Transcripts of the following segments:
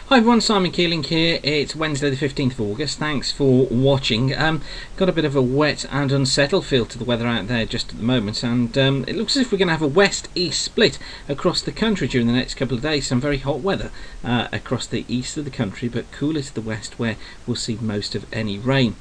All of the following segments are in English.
Hi everyone, Simon Keeling here. It's Wednesday the 15th of August. Thanks for watching. Got a bit of a wet and unsettled feel to the weather out there just at the moment, and it looks as if we're going to have a west-east split across the country during the next couple of days. Some very hot weather across the east of the country, but cooler to the west where we'll see most of any rain.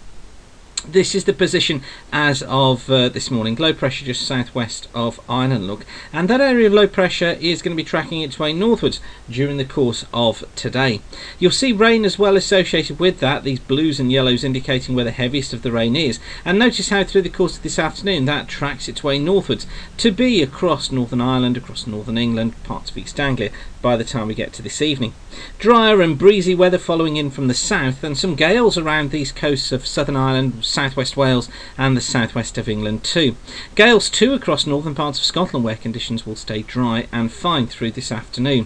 This is the position as of this morning. Low pressure just southwest of Ireland, look, and that area of low pressure is going to be tracking its way northwards during the course of today. You'll see rain as well associated with that, these blues and yellows indicating where the heaviest of the rain is, and notice how through the course of this afternoon that tracks its way northwards to be across Northern Ireland, across Northern England, parts of East Anglia by the time we get to this evening. Drier and breezy weather following in from the south, and some gales around these coasts of Southern Ireland, southwest Wales and the southwest of England too. Gales too across northern parts of Scotland where conditions will stay dry and fine through this afternoon.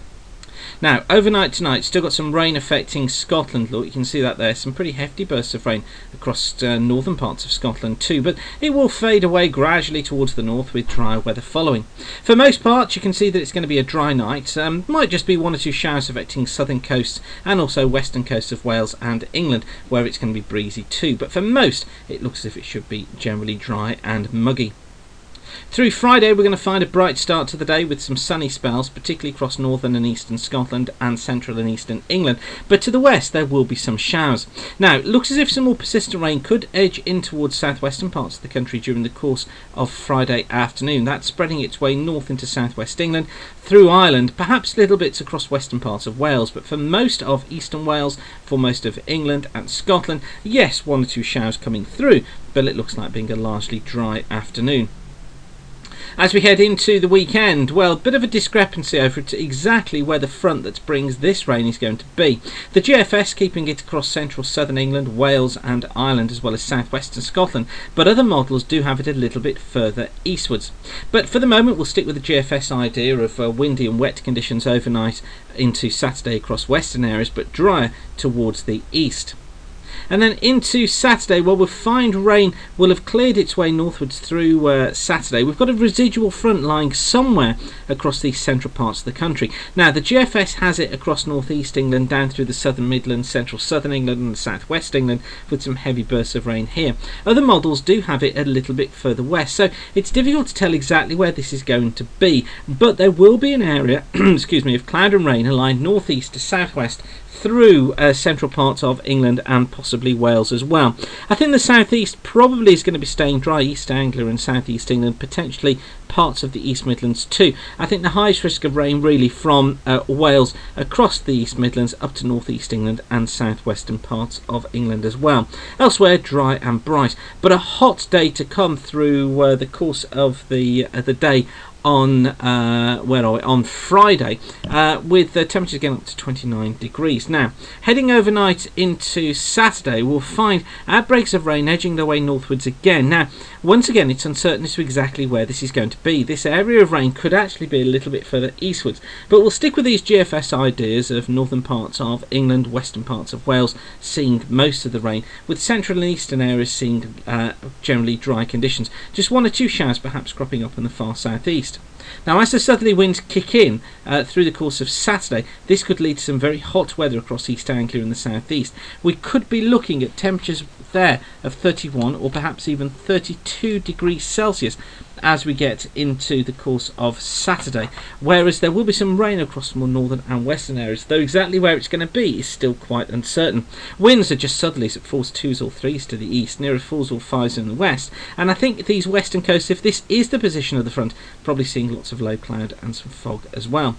Now, overnight tonight, still got some rain affecting Scotland. Look, you can see that there. Some pretty hefty bursts of rain across northern parts of Scotland too, but it will fade away gradually towards the north with drier weather following. For most parts, you can see that it's going to be a dry night. Might just be one or two showers affecting southern coasts and also western coasts of Wales and England, where it's going to be breezy too. But for most, it looks as if it should be generally dry and muggy. Through Friday, we're going to find a bright start to the day with some sunny spells, particularly across northern and eastern Scotland and central and eastern England, but to the west there will be some showers. Now, it looks as if some more persistent rain could edge in towards southwestern parts of the country during the course of Friday afternoon. That's spreading its way north into southwest England, through Ireland, perhaps little bits across western parts of Wales, but for most of eastern Wales, for most of England and Scotland, yes, one or two showers coming through, but it looks like being a largely dry afternoon. As we head into the weekend, well, a bit of a discrepancy over to exactly where the front that brings this rain is going to be. The GFS keeping it across central southern England, Wales and Ireland, as well as southwestern Scotland, but other models do have it a little bit further eastwards. But for the moment, we'll stick with the GFS idea of windy and wet conditions overnight into Saturday across western areas, but drier towards the east. And then into Saturday, well, we'll find rain will have cleared its way northwards through Saturday. We've got a residual front lying somewhere across these central parts of the country. Now, the GFS has it across northeast England, down through the southern Midlands, central southern England and southwest England, with some heavy bursts of rain here. Other models do have it a little bit further west, so it's difficult to tell exactly where this is going to be, but there will be an area excuse me, of cloud and rain aligned northeast to southwest through central parts of England and possibly Wales as well. I think the southeast probably is going to be staying dry, East Anglia and southeast England, potentially parts of the East Midlands too. I think the highest risk of rain really from Wales across the East Midlands up to northeast England and southwestern parts of England as well. Elsewhere, dry and bright, but a hot day to come through the course of the day on on Friday, with the temperatures getting up to 29 degrees. Now, heading overnight into Saturday, we'll find outbreaks of rain edging their way northwards again. Now, once again, it's uncertain as to exactly where this is going to be. This area of rain could actually be a little bit further eastwards, but we'll stick with these GFS ideas of northern parts of England, western parts of Wales seeing most of the rain, with central and eastern areas seeing generally dry conditions. Just one or two showers perhaps cropping up in the far southeast. Now, as the southerly winds kick in through the course of Saturday, this could lead to some very hot weather across East Anglia and the southeast. We could be looking at temperatures there of 31 or perhaps even 32 degrees Celsius as we get into the course of Saturday, whereas there will be some rain across more northern and western areas, though exactly where it's going to be is still quite uncertain. Winds are just southerlies at force 2s or 3s to the east, nearer 4s or 5s in the west, and I think these western coasts, if this is the position of the front, probably seeing lots of low cloud and some fog as well.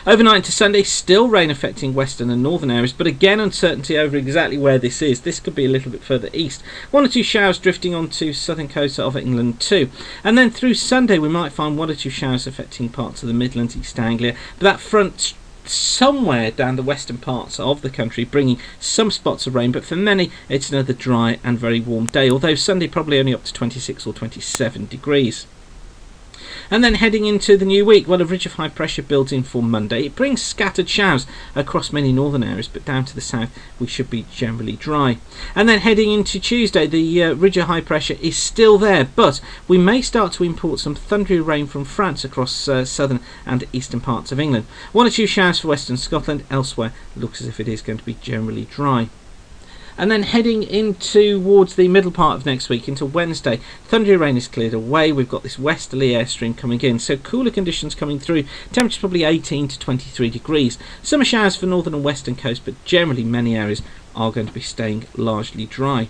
Overnight to Sunday, still rain affecting western and northern areas, but again uncertainty over exactly where this is. This could be a little bit further east. One or two showers drifting onto southern coast of England too. And then through Sunday we might find one or two showers affecting parts of the Midlands, East Anglia, but that front somewhere down the western parts of the country bringing some spots of rain, but for many it's another dry and very warm day, although Sunday probably only up to 26 or 27 degrees. And then heading into the new week, well, a ridge of high pressure builds in for Monday. It brings scattered showers across many northern areas, but down to the south we should be generally dry. And then heading into Tuesday, the ridge of high pressure is still there, but we may start to import some thundery rain from France across southern and eastern parts of England. 1 or 2 showers for western Scotland. Elsewhere it looks as if it is going to be generally dry. And then heading in towards the middle part of next week, into Wednesday, thundery rain is cleared away. We've got this westerly airstream coming in, so cooler conditions coming through. Temperatures probably 18 to 23 degrees. Summer showers for northern and western coast, but generally many areas are going to be staying largely dry.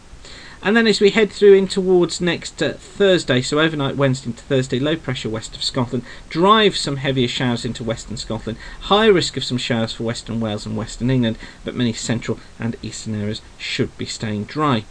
And then as we head through in towards next Thursday, so overnight Wednesday into Thursday, low pressure west of Scotland drives some heavier showers into western Scotland. High risk of some showers for western Wales and western England, but many central and eastern areas should be staying dry.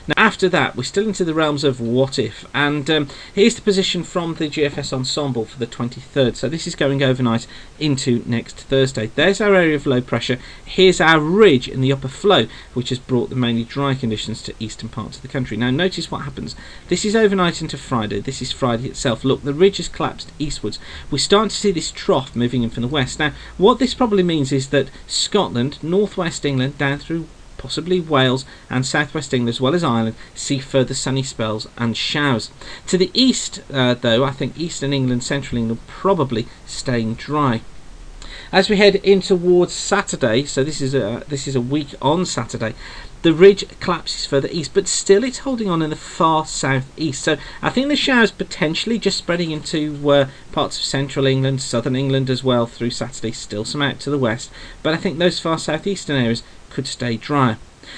Now after that we're still into the realms of what if, and here's the position from the GFS ensemble for the 23rd. So this is going overnight into next Thursday. There's our area of low pressure. Here's our ridge in the upper flow, which has brought the mainly dry conditions to eastern parts of the country. Now notice what happens. This is overnight into Friday. This is Friday itself. Look, the ridge has collapsed eastwards. We're starting to see this trough moving in from the west. Now what this probably means is that Scotland, northwest England, down through possibly Wales and southwest England as well as Ireland, see further sunny spells and showers. To the east though, I think eastern England, central England probably staying dry. As we head in towards Saturday, so this is a week on Saturday, the ridge collapses further east, but still it's holding on in the far southeast. So I think the showers potentially just spreading into parts of central England, southern England as well through Saturday, still some out to the west, but I think those far southeastern areas could stay drier.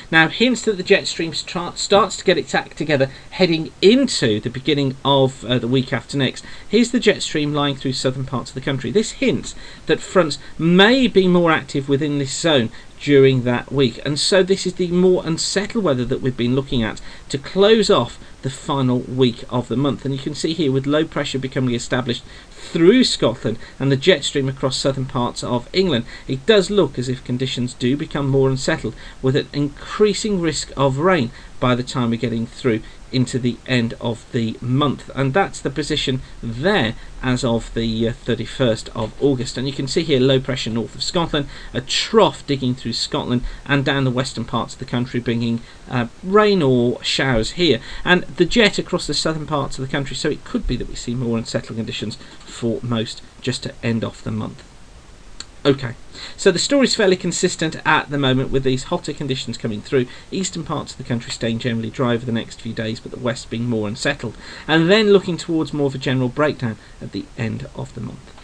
Now hints that the jet stream starts to get its act together heading into the beginning of the week after next. Here's the jet stream lying through southern parts of the country. This hints that fronts may be more active within this zone during that week, and so this is the more unsettled weather that we've been looking at to close off the final week of the month. And you can see here with low pressure becoming established through Scotland and the jet stream across southern parts of England, it does look as if conditions do become more unsettled, with an increasing risk of rain by the time we're getting through into the end of the month. And that's the position there as of the 31st of August. And you can see here low pressure north of Scotland, a trough digging through Scotland and down the western parts of the country, bringing rain or showers here, and the jet across the southern parts of the country. So it could be that we see more unsettled conditions for most just to end off the month. Okay, so the story's fairly consistent at the moment, with these hotter conditions coming through, eastern parts of the country staying generally dry over the next few days, but the west being more unsettled, and then looking towards more of a general breakdown at the end of the month.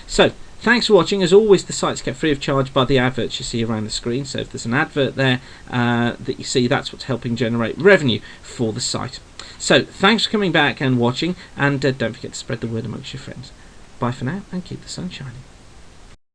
So thanks for watching. As always, the site's kept free of charge by the adverts you see around the screen, so if there's an advert there that you see, that's what's helping generate revenue for the site. So thanks for coming back and watching, and don't forget to spread the word amongst your friends. Bye for now, and keep the sun shining.